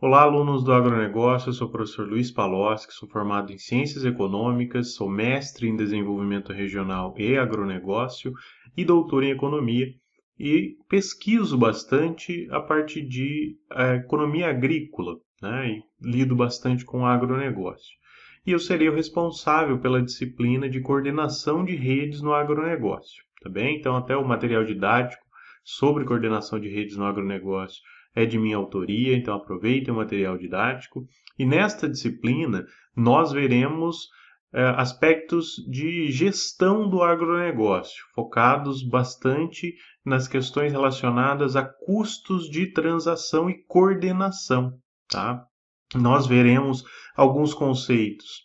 Olá, alunos do agronegócio. Eu sou o professor Luiz Palocci, sou formado em Ciências Econômicas, sou mestre em Desenvolvimento Regional e Agronegócio e doutor em Economia e pesquiso bastante a parte de economia agrícola, né? E lido bastante com agronegócio. E eu serei o responsável pela disciplina de coordenação de redes no agronegócio, tá bem? Então, até o material didático sobre coordenação de redes no agronegócio é de minha autoria, então aproveitem o material didático. E nesta disciplina, nós veremos aspectos de gestão do agronegócio, focados bastante nas questões relacionadas a custos de transação e coordenação, tá? Nós veremos alguns conceitos,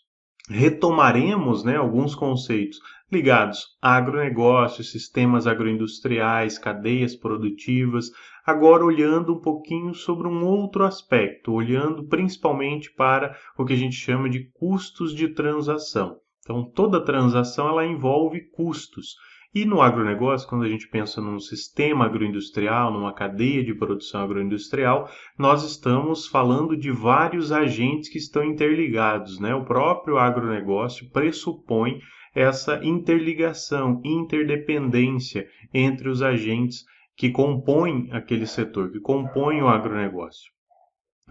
retomaremos, né, alguns conceitos ligados a agronegócio, sistemas agroindustriais, cadeias produtivas, agora olhando um pouquinho sobre um outro aspecto, olhando principalmente para o que a gente chama de custos de transação. Então, toda transação ela envolve custos. E no agronegócio, quando a gente pensa num sistema agroindustrial, numa cadeia de produção agroindustrial, nós estamos falando de vários agentes que estão interligados, né? O próprio agronegócio pressupõe essa interligação, interdependência entre os agentes que compõem aquele setor, que compõem o agronegócio.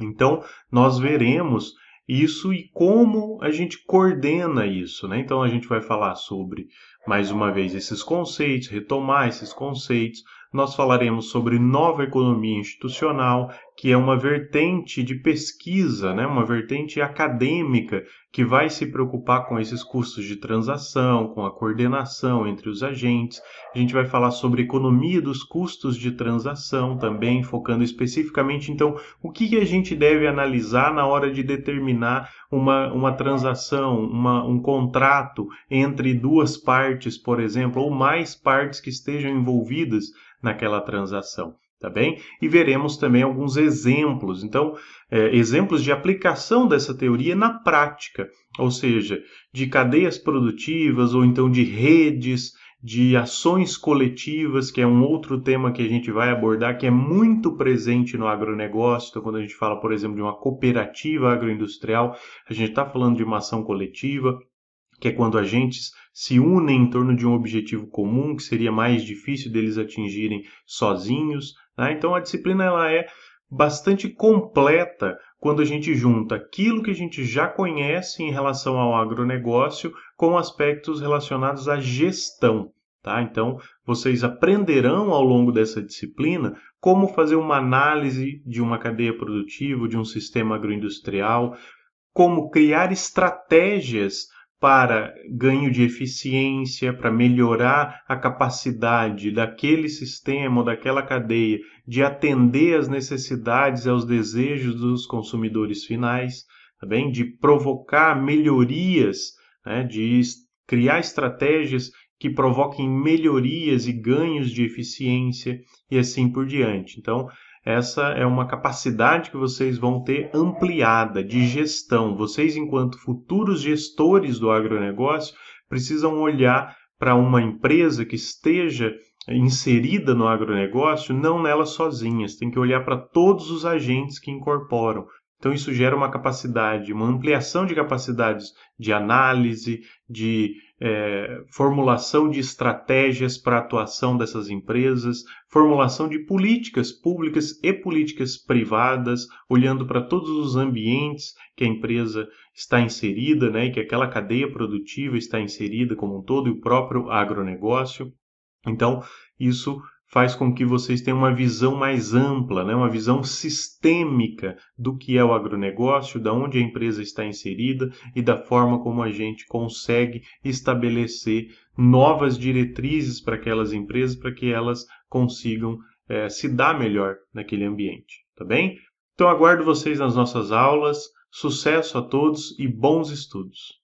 Então, nós veremos isso e como a gente coordena isso, né? Então, a gente vai falar sobre, mais uma vez, esses conceitos, retomar esses conceitos. Nós falaremos sobre nova economia institucional, que é uma vertente de pesquisa, né? Uma vertente acadêmica que vai se preocupar com esses custos de transação, com a coordenação entre os agentes. A gente vai falar sobre economia dos custos de transação também, focando especificamente, então, o que a gente deve analisar na hora de determinar uma transação, um contrato entre duas partes, por exemplo, ou mais partes que estejam envolvidas naquela transação, tá bem? E veremos também alguns exemplos, então, exemplos de aplicação dessa teoria na prática, ou seja, de cadeias produtivas ou então de redes, de ações coletivas, que é um outro tema que a gente vai abordar, que é muito presente no agronegócio. Então, quando a gente fala, por exemplo, de uma cooperativa agroindustrial, a gente está falando de uma ação coletiva, que é quando agentes se unem em torno de um objetivo comum, que seria mais difícil deles atingirem sozinhos, né? Então, a disciplina ela é bastante completa quando a gente junta aquilo que a gente já conhece em relação ao agronegócio com aspectos relacionados à gestão, tá? Então, vocês aprenderão ao longo dessa disciplina como fazer uma análise de uma cadeia produtiva, de um sistema agroindustrial, como criar estratégias para ganho de eficiência, para melhorar a capacidade daquele sistema ou daquela cadeia de atender às necessidades e aos desejos dos consumidores finais, tá bem? De provocar melhorias, né? De criar estratégias que provoquem melhorias e ganhos de eficiência e assim por diante. Então, essa é uma capacidade que vocês vão ter ampliada de gestão. Vocês, enquanto futuros gestores do agronegócio, precisam olhar para uma empresa que esteja inserida no agronegócio, não nela sozinhas, tem que olhar para todos os agentes que incorporam. Então, isso gera uma capacidade, uma ampliação de capacidades de análise, de formulação de estratégias para a atuação dessas empresas, formulação de políticas públicas e políticas privadas, olhando para todos os ambientes que a empresa está inserida, né, e que aquela cadeia produtiva está inserida como um todo, e o próprio agronegócio. Então, isso faz com que vocês tenham uma visão mais ampla, né? Uma visão sistêmica do que é o agronegócio, da onde a empresa está inserida e da forma como a gente consegue estabelecer novas diretrizes para aquelas empresas, para que elas consigam se dar melhor naquele ambiente, tá bem? Então, aguardo vocês nas nossas aulas. Sucesso a todos e bons estudos!